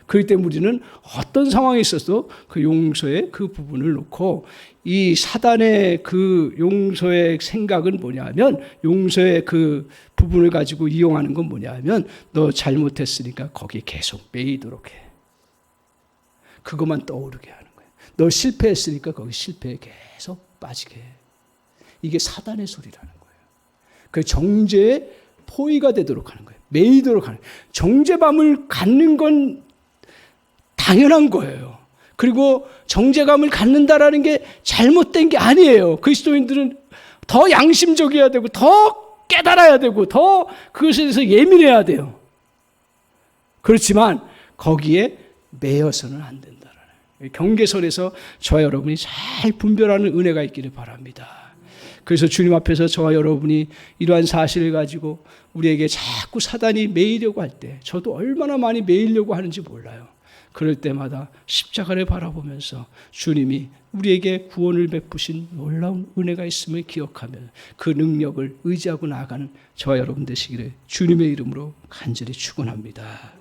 그렇기 때문에 우리는 어떤 상황에 있어도 그 용서의 그 부분을 놓고 이 사단의 그 용서의 생각은 뭐냐면 용서의 그 부분을 가지고 이용하는 건 뭐냐면 너 잘못했으니까 거기 계속 매이도록 해. 그것만 떠오르게 하는 거예요. 너 실패했으니까 거기 실패에 계속 빠지게 해. 이게 사단의 소리라는 거예요. 그 정죄의 포위가 되도록 하는 거예요. 매이도록 하는 거예요. 정죄감을 갖는 건 당연한 거예요. 그리고 정죄감을 갖는다라는 게 잘못된 게 아니에요. 그리스도인들은 더 양심적이어야 되고 더 깨달아야 되고 더 그것에 대해서 예민해야 돼요. 그렇지만 거기에 매여서는 안 된다라는 경계선에서 저와 여러분이 잘 분별하는 은혜가 있기를 바랍니다. 그래서 주님 앞에서 저와 여러분이 이러한 사실을 가지고 우리에게 자꾸 사단이 매이려고 할 때 저도 얼마나 많이 매이려고 하는지 몰라요. 그럴 때마다 십자가를 바라보면서 주님이 우리에게 구원을 베푸신 놀라운 은혜가 있음을 기억하며 그 능력을 의지하고 나아가는 저와 여러분 되시기를 주님의 이름으로 간절히 축원합니다.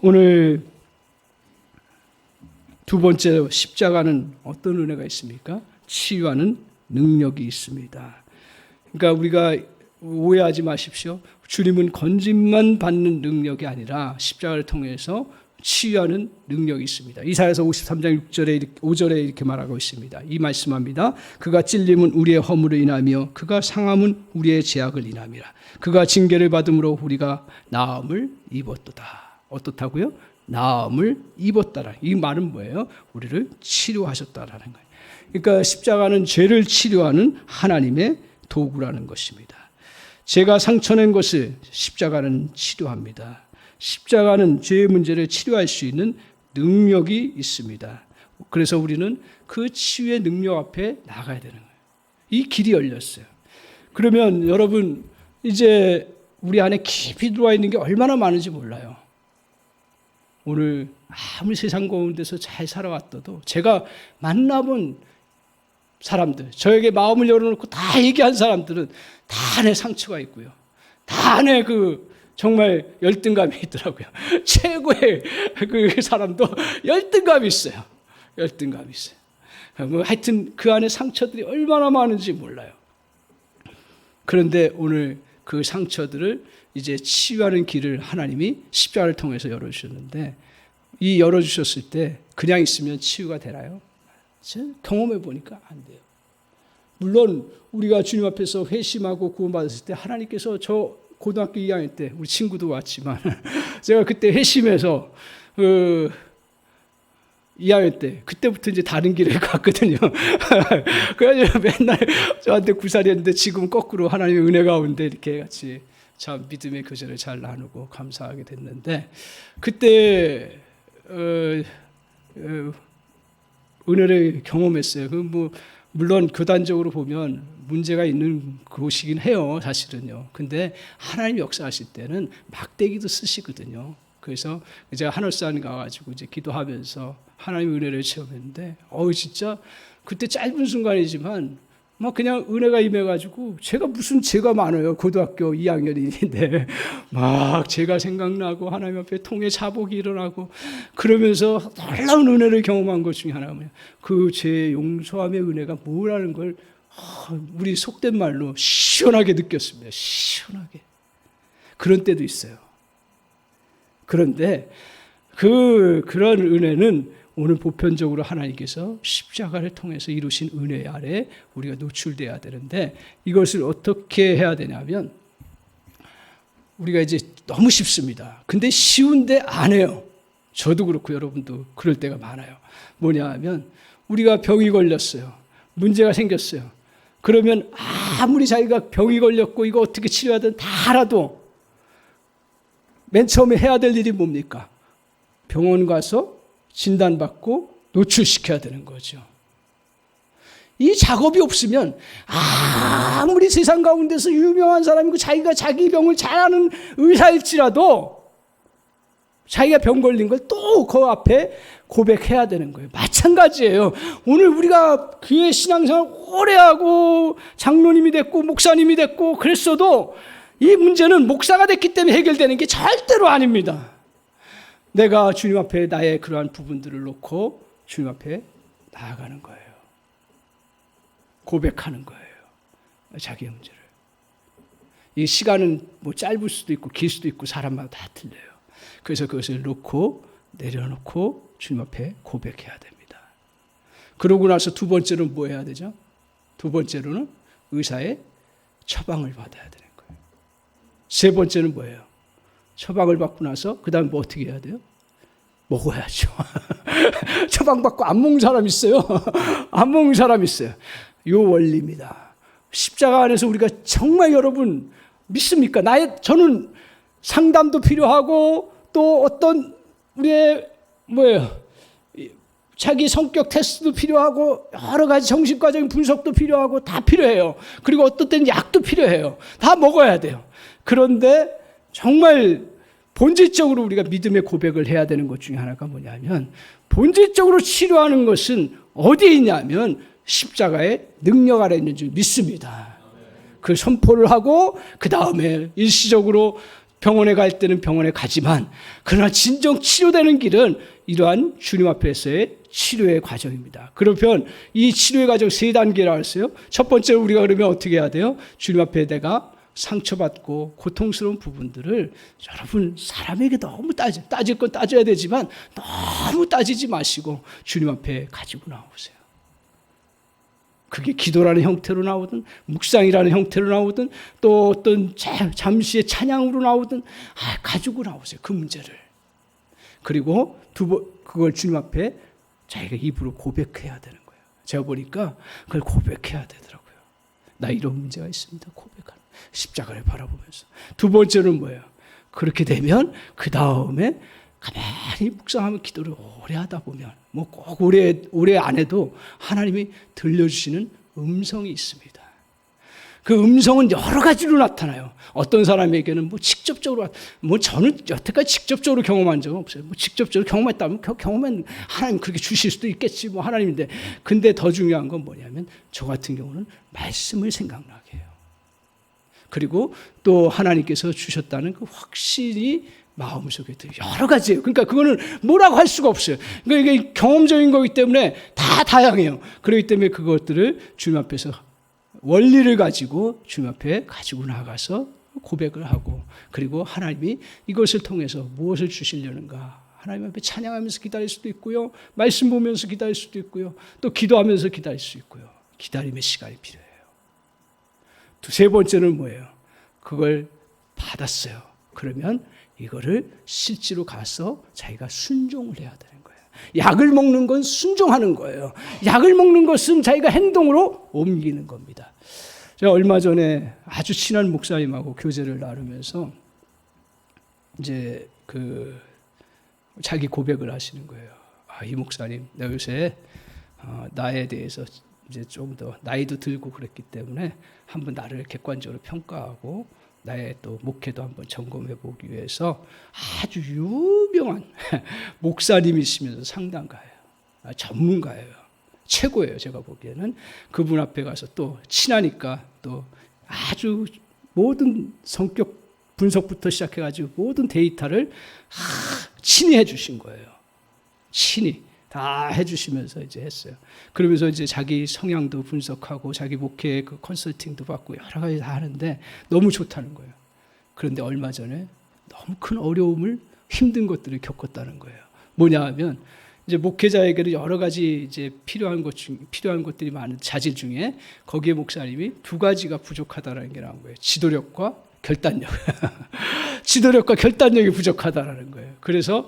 오늘 두 번째 십자가는 어떤 은혜가 있습니까? 치유하는 능력이 있습니다. 그러니까 우리가 오해하지 마십시오. 주님은 건짐만 받는 능력이 아니라 십자가를 통해서 치유하는 능력이 있습니다. 이사야서 53장 5절에 이렇게 말하고 있습니다. 이 말씀합니다. 그가 찔림은 우리의 허물을 인하며 그가 상함은 우리의 죄악을 인함이라. 그가 징계를 받음으로 우리가 나음을 입었도다. 어떻다고요? 나음을 입었다라. 이 말은 뭐예요? 우리를 치료하셨다라는 거예요. 그러니까 십자가는 죄를 치료하는 하나님의 도구라는 것입니다. 제가 상처낸 것을 십자가는 치료합니다. 십자가는 죄의 문제를 치료할 수 있는 능력이 있습니다. 그래서 우리는 그 치유의 능력 앞에 나가야 되는 거예요. 이 길이 열렸어요. 그러면 여러분 이제 우리 안에 깊이 들어와 있는 게 얼마나 많은지 몰라요. 오늘 아무리 세상 가운데서 잘 살아왔어도 제가 만나본 사람들, 저에게 마음을 열어놓고 다 얘기한 사람들은 다 안에 상처가 있고요. 다 안에 정말 열등감이 있더라고요. 최고의 그 사람도 열등감이 있어요. 열등감이 있어요. 하여튼 그 안에 상처들이 얼마나 많은지 몰라요. 그런데 오늘 그 상처들을 이제 치유하는 길을 하나님이 십자가를 통해서 열어주셨는데 이 열어주셨을 때 그냥 있으면 치유가 되나요? 경험해 보니까 안 돼요. 물론 우리가 주님 앞에서 회심하고 구원받았을 때 하나님께서 저 고등학교 2학년 때 우리 친구도 왔지만 제가 그때 회심해서 2학년 때 그때부터 이제 다른 길을 갔거든요. 그래서 맨날 저한테 구살이었는데 지금 거꾸로 하나님의 은혜 가운데 이렇게 같이 참 믿음의 교제를 잘 나누고 감사하게 됐는데 그때 은혜를 경험했어요. 물론 교단적으로 보면 문제가 있는 곳이긴 해요, 사실은요. 근데 하나님 역사하실 때는 막대기도 쓰시거든요. 그래서 제가 한월산 가가지고 이제 기도하면서 하나님의 은혜를 체험했는데, 진짜 그때 짧은 순간이지만 막 그냥 은혜가 임해가지고 제가 무슨 죄가 많아요. 고등학교 2학년인데 막 죄가 생각나고 하나님 앞에 통해 자복이 일어나고 그러면서 놀라운 은혜를 경험한 것 중에 하나가 그 죄 용서함의 은혜가 뭐라는 걸 우리 속된 말로 시원하게 느꼈습니다. 시원하게. 그런 때도 있어요. 그런데 그런 은혜는 오늘 보편적으로 하나님께서 십자가를 통해서 이루신 은혜 아래 우리가 노출돼야 되는데 이것을 어떻게 해야 되냐면 우리가 이제 너무 쉽습니다. 근데 쉬운데 안 해요. 저도 그렇고 여러분도 그럴 때가 많아요. 뭐냐 하면 우리가 병이 걸렸어요. 문제가 생겼어요. 그러면 아무리 자기가 병이 걸렸고 이거 어떻게 치료하든 다 알아도 맨 처음에 해야 될 일이 뭡니까? 병원 가서 진단받고 노출시켜야 되는 거죠. 이 작업이 없으면 아무리 세상 가운데서 유명한 사람이고 자기가 자기 병을 잘 아는 의사일지라도 자기가 병 걸린 걸 또 그 앞에 고백해야 되는 거예요. 마찬가지예요. 오늘 우리가 교회 신앙생활 오래 하고 장로님이 됐고 목사님이 됐고 그랬어도 이 문제는 목사가 됐기 때문에 해결되는 게 절대로 아닙니다. 내가 주님 앞에 나의 그러한 부분들을 놓고 주님 앞에 나아가는 거예요. 고백하는 거예요. 자기의 문제를. 이 시간은 뭐 짧을 수도 있고 길 수도 있고 사람마다 다 틀려요. 그래서 그것을 놓고 내려놓고 주님 앞에 고백해야 됩니다. 그러고 나서 두 번째로는 뭐 해야 되죠? 두 번째로는 의사의 처방을 받아야 되는 거예요. 세 번째는 뭐예요? 처방을 받고 나서 그 다음에 뭐 어떻게 해야 돼요? 먹어야죠. 처방받고 안 먹는 사람 있어요. 안 먹는 사람 있어요. 이 원리입니다. 십자가 안에서 우리가 정말 여러분 믿습니까? 저는 상담도 필요하고 또 어떤 우리의 자기 성격 테스트도 필요하고 여러 가지 정신과적인 분석도 필요하고 다 필요해요. 그리고 어떤 때는 약도 필요해요. 다 먹어야 돼요. 그런데 정말 본질적으로 우리가 믿음의 고백을 해야 되는 것 중에 하나가 뭐냐면 본질적으로 치료하는 것은 어디에 있냐면 십자가의 능력 아래 있는 줄 믿습니다. 그 선포를 하고 그 다음에 일시적으로 병원에 갈 때는 병원에 가지만 그러나 진정 치료되는 길은 이러한 주님 앞에서의 치료의 과정입니다. 그러면 이 치료의 과정 세 단계라고 했어요. 첫 번째로 우리가 그러면 어떻게 해야 돼요? 주님 앞에 내가 상처받고 고통스러운 부분들을 여러분 사람에게 너무 따질 건 따져야 되지만 너무 따지지 마시고 주님 앞에 가지고 나오세요. 그게 기도라는 형태로 나오든 묵상이라는 형태로 나오든 또 어떤 잠시의 찬양으로 나오든 가지고 나오세요. 그 문제를. 그리고 그걸 주님 앞에 자기가 입으로 고백해야 되는 거예요. 제가 보니까 그걸 고백해야 되더라고요. 나 이런 문제가 있습니다. 고백하는. 십자가를 바라보면서. 두 번째는 뭐예요? 그렇게 되면 그 다음에 가만히 묵상하면 기도를 오래 하다 보면 뭐 꼭 오래 안 해도 하나님이 들려주시는 음성이 있습니다. 그 음성은 여러 가지로 나타나요. 어떤 사람에게는 뭐 직접적으로, 뭐 저는 여태까지 직접적으로 경험한 적은 없어요. 뭐 직접적으로 경험했다면 경험은 하나님 그렇게 주실 수도 있겠지, 뭐 하나님인데. 근데 더 중요한 건 뭐냐면 저 같은 경우는 말씀을 생각나게 해요. 그리고 또 하나님께서 주셨다는 그 확신이 마음속에 들어요. 여러 가지예요. 그러니까 그거는 뭐라고 할 수가 없어요. 그러니까 이게 경험적인 거기 때문에 다 다양해요. 그렇기 때문에 그것들을 주님 앞에서 원리를 가지고 주님 앞에 가지고 나가서 고백을 하고 그리고 하나님이 이것을 통해서 무엇을 주시려는가 하나님 앞에 찬양하면서 기다릴 수도 있고요. 말씀 보면서 기다릴 수도 있고요. 또 기도하면서 기다릴 수 있고요. 기다림의 시간이 필요해요. 세 번째는 뭐예요? 그걸 받았어요. 그러면 이거를 실제로 가서 자기가 순종을 해야 되는 거예요. 약을 먹는 건 순종하는 거예요. 약을 먹는 것은 자기가 행동으로 옮기는 겁니다. 제가 얼마 전에 아주 친한 목사님하고 교제를 나누면서 이제 자기 고백을 하시는 거예요. 이 목사님, 내가 요새 나에 대해서 이제 좀 더 나이도 들고 그랬기 때문에 한번 나를 객관적으로 평가하고 나의 또 목회도 한번 점검해 보기 위해서 아주 유명한 목사님이시면서 상담가예요. 전문가예요. 최고예요. 제가 보기에는. 그분 앞에 가서 또 친하니까 또 아주 모든 성격 분석부터 시작해가지고 모든 데이터를 친히 해주신 거예요. 친히. 다 해주시면서 이제 했어요. 그러면서 이제 자기 성향도 분석하고 자기 목회 그 컨설팅도 받고 여러 가지 다 하는데 너무 좋다는 거예요. 그런데 얼마 전에 너무 큰 어려움을 힘든 것들을 겪었다는 거예요. 뭐냐 하면 이제 목회자에게는 여러 가지 이제 필요한 것들이 많은 자질 중에 거기에 목사님이 두 가지가 부족하다라는 게 나온 거예요. 지도력과 결단력. 지도력과 결단력이 부족하다라는 거예요. 그래서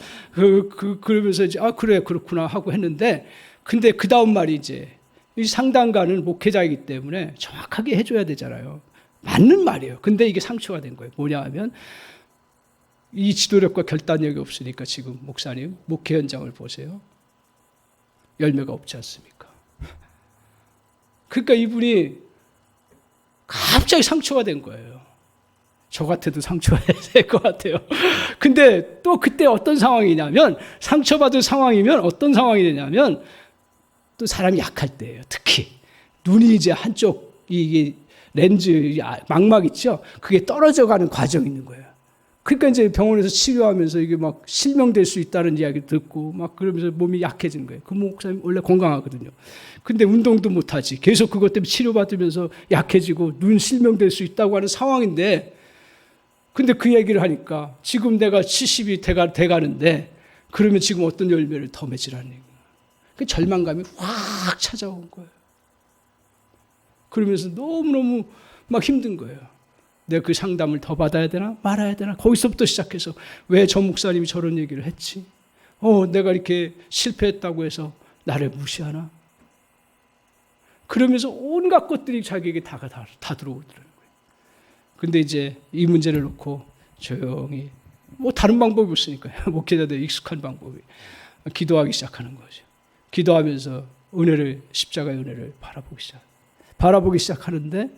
그러면서 이제 그래 그렇구나 하고 했는데 근데 그 다음 말이 이제 이 상담가는 목회자이기 때문에 정확하게 해줘야 되잖아요. 맞는 말이에요. 근데 이게 상처가 된 거예요. 뭐냐 하면 이 지도력과 결단력이 없으니까 지금 목사님 목회 현장을 보세요. 열매가 없지 않습니까? 그러니까 이분이 갑자기 상처가 된 거예요. 저 같아도 상처해야 될 것 같아요. 근데 또 그때 어떤 상황이냐면, 상처받을 상황이면 어떤 상황이 되냐면, 또 사람이 약할 때예요. 특히 눈이 이제 한쪽 이게 렌즈 망막 있죠. 그게 떨어져 가는 과정이 있는 거예요. 그러니까 이제 병원에서 치료하면서 이게 막 실명될 수 있다는 이야기 듣고 막 그러면서 몸이 약해지는 거예요. 그 목사님 원래 건강하거든요. 근데 운동도 못하지. 계속 그것 때문에 치료받으면서 약해지고 눈 실명될 수 있다고 하는 상황인데, 근데 그 얘기를 하니까 지금 내가 70이 돼가는데 그러면 지금 어떤 열매를 더 맺으라는 얘기예요. 그 절망감이 확 찾아온 거예요. 그러면서 너무너무 막 힘든 거예요. 내가 그 상담을 더 받아야 되나 말아야 되나. 거기서부터 시작해서 왜 저 목사님이 저런 얘기를 했지? 내가 이렇게 실패했다고 해서 나를 무시하나? 그러면서 온갖 것들이 자기에게 다 들어오더라고요. 근데 이제 이 문제를 놓고 조용히 뭐 다른 방법이 없으니까요. 목회자들 익숙한 방법이 기도하기 시작하는 거죠. 기도하면서 십자가의 은혜를 바라보기 시작하는데,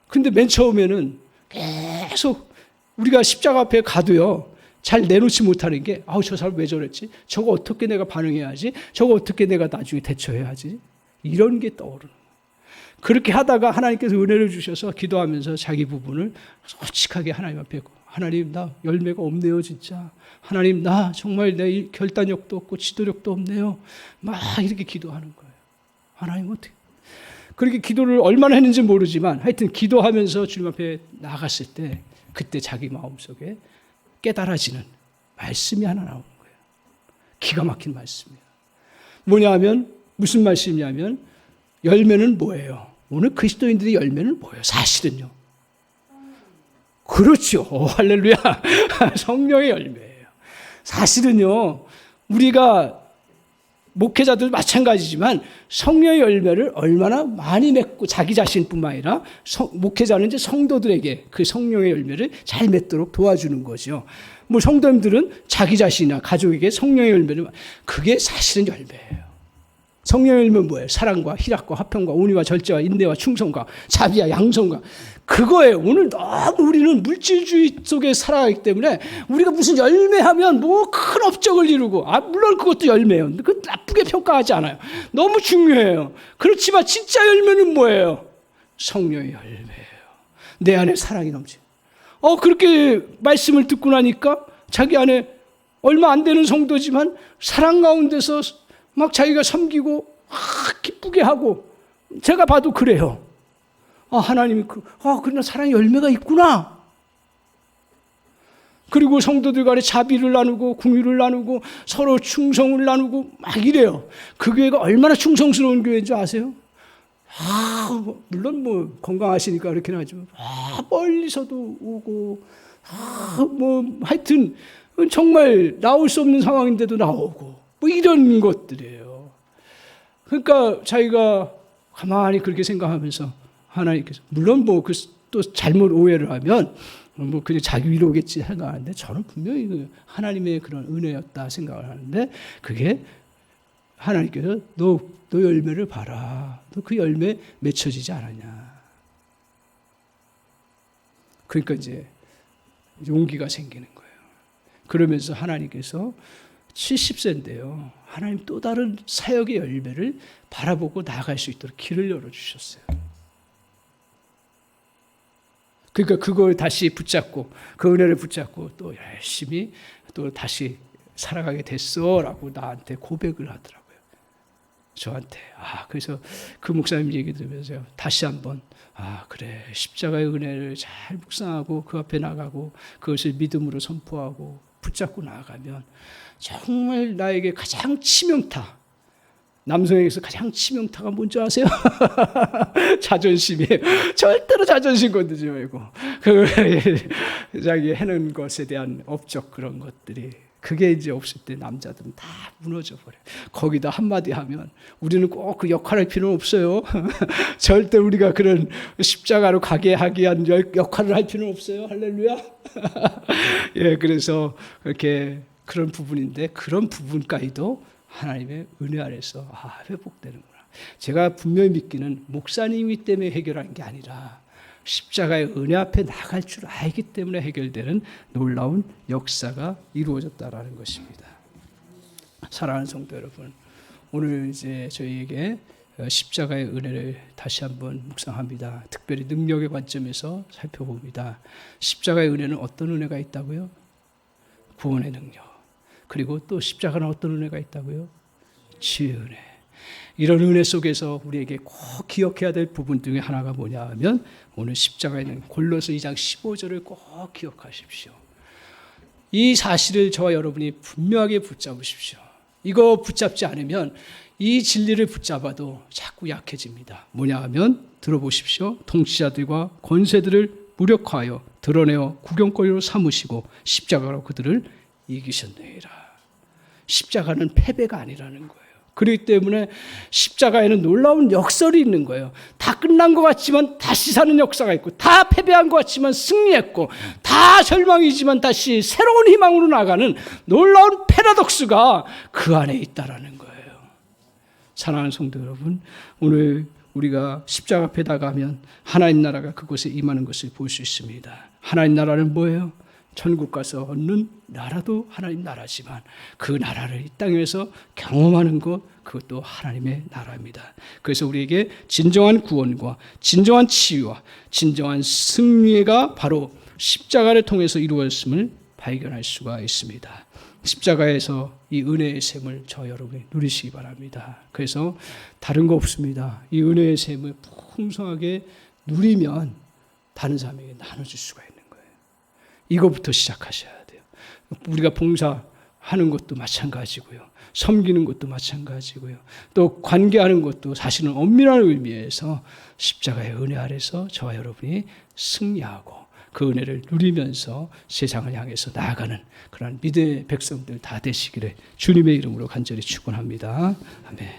근데 맨 처음에는 계속 우리가 십자가 앞에 가도요, 잘 내놓지 못하는 게, 저 사람 왜 저랬지? 저거 어떻게 내가 반응해야지? 저거 어떻게 내가 나중에 대처해야지? 이런 게 떠오르는 거예요. 그렇게 하다가 하나님께서 은혜를 주셔서 기도하면서 자기 부분을 솔직하게 하나님 앞에, 하나님 나 열매가 없네요 진짜. 하나님 나 정말 내 결단력도 없고 지도력도 없네요. 막 이렇게 기도하는 거예요. 하나님 어떻게. 그렇게 기도를 얼마나 했는지 모르지만 하여튼 기도하면서 주님 앞에 나갔을 때 그때 자기 마음속에 깨달아지는 말씀이 하나 나오는 거예요. 기가 막힌 말씀이에요. 뭐냐면 무슨 말씀이냐면, 열매는 뭐예요? 오늘 그리스도인들의 열매는 뭐예요? 사실은요. 그렇죠. 할렐루야. 성령의 열매예요. 사실은요, 우리가 목회자들 마찬가지지만 성령의 열매를 얼마나 많이 맺고, 자기 자신뿐만 아니라 목회자는 이제 성도들에게 그 성령의 열매를 잘 맺도록 도와주는 거죠. 뭐 성도님들은 자기 자신이나 가족에게 성령의 열매를, 그게 사실은 열매예요. 성령의 열매는 뭐예요? 사랑과 희락과 화평과 온유와 절제와 인내와 충성과 자비와 양성과, 그거예요. 오늘 너무 우리는 물질주의 속에 살아가기 때문에 우리가 무슨 열매하면 뭐 큰 업적을 이루고, 물론 그것도 열매예요. 그 나쁘게 평가하지 않아요. 너무 중요해요. 그렇지만 진짜 열매는 뭐예요? 성령의 열매예요. 내 안에 사랑이 넘치. 그렇게 말씀을 듣고 나니까 자기 안에 얼마 안 되는 성도지만 사랑 가운데서 막 자기가 섬기고 기쁘게 하고, 제가 봐도 그래요. 하나님이 그러나 사랑의 열매가 있구나. 그리고 성도들 간에 자비를 나누고 긍휼을 나누고 서로 충성을 나누고 막 이래요. 그 교회가 얼마나 충성스러운 교회인 줄 아세요? 물론 뭐 건강하시니까 그렇긴 하지만 멀리서도 오고, 뭐 하여튼 정말 나올 수 없는 상황인데도 나오고, 뭐 이런 것들이에요. 그러니까 자기가 가만히 그렇게 생각하면서 하나님께서, 물론 뭐 또 잘못 오해를 하면 뭐 그냥 자기 위로겠지 생각하는데, 저는 분명히 하나님의 그런 은혜였다 생각을 하는데, 그게 하나님께서 너 열매를 봐라. 너 그 열매 맺혀지지 않았냐. 그러니까 이제 용기가 생기는 거예요. 그러면서 하나님께서 70세인데요. 하나님 또 다른 사역의 열매를 바라보고 나아갈 수 있도록 길을 열어주셨어요. 그러니까 그걸 다시 붙잡고, 그 은혜를 붙잡고 또 열심히 또 다시 살아가게 됐어라고 나한테 고백을 하더라고요. 저한테. 그래서 그 목사님 얘기 들으면서 다시 한번 그래, 십자가의 은혜를 잘 묵상하고 그 앞에 나가고 그것을 믿음으로 선포하고 붙잡고 나아가면 정말 나에게 가장 치명타, 남성에게서 가장 치명타가 뭔지 아세요? 자존심이에요. 절대로 자존심 건드지 말고 자기 해놓은 것에 대한 업적, 그런 것들이, 그게 이제 없을 때 남자들은 다 무너져 버려요. 거기다 한마디 하면 우리는 꼭 그 역할할 필요는 없어요. 절대 우리가 그런 십자가로 가게 하기 위한 역할을 할 필요는 없어요. 할렐루야. 예, 그래서 그렇게 그런 부분인데, 그런 부분까지도 하나님의 은혜 아래서 회복되는구나. 제가 분명히 믿기는 목사님이 때문에 해결하는 게 아니라 십자가의 은혜 앞에 나갈 줄 알기 때문에 해결되는 놀라운 역사가 이루어졌다라는 것입니다. 사랑하는 성도 여러분, 오늘 이제 저희에게 십자가의 은혜를 다시 한번 묵상합니다. 특별히 능력의 관점에서 살펴봅니다. 십자가의 은혜는 어떤 은혜가 있다고요? 구원의 능력. 그리고 또 십자가는 어떤 은혜가 있다고요? 지혜의 은혜. 이런 은혜 속에서 우리에게 꼭 기억해야 될 부분 중에 하나가 뭐냐 하면 오늘 십자가에 있는 골로새 2장 15절을 꼭 기억하십시오. 이 사실을 저와 여러분이 분명하게 붙잡으십시오. 이거 붙잡지 않으면 이 진리를 붙잡아도 자꾸 약해집니다. 뭐냐 하면 들어보십시오. 통치자들과 권세들을 무력화하여 드러내어 구경거리로 삼으시고 십자가로 그들을 이기셨느니라. 십자가는 패배가 아니라는 거예요. 그렇기 때문에 십자가에는 놀라운 역설이 있는 거예요. 다 끝난 것 같지만 다시 사는 역사가 있고, 다 패배한 것 같지만 승리했고, 다 절망이지만 다시 새로운 희망으로 나가는 놀라운 패러독스가 그 안에 있다라는 거예요. 사랑하는 성도 여러분, 오늘 우리가 십자가 앞에 나가면 하나님 나라가 그곳에 임하는 것을 볼 수 있습니다. 하나님 나라는 뭐예요? 천국 가서 얻는 나라도 하나님 나라지만 그 나라를 이 땅에서 경험하는 것, 그것도 하나님의 나라입니다. 그래서 우리에게 진정한 구원과 진정한 치유와 진정한 승리가 바로 십자가를 통해서 이루어졌음을 발견할 수가 있습니다. 십자가에서 이 은혜의 샘을 저 여러분이 누리시기 바랍니다. 그래서 다른 거 없습니다. 이 은혜의 샘을 풍성하게 누리면 다른 사람에게 나눠줄 수가 있는 거예요. 이거부터 시작하셔야 돼요. 우리가 봉사하는 것도 마찬가지고요. 섬기는 것도 마찬가지고요. 또 관계하는 것도 사실은 엄밀한 의미에서 십자가의 은혜 아래서 저와 여러분이 승리하고 그 은혜를 누리면서 세상을 향해서 나아가는 그런 믿음의 백성들 다 되시기를 주님의 이름으로 간절히 축원합니다. 아멘.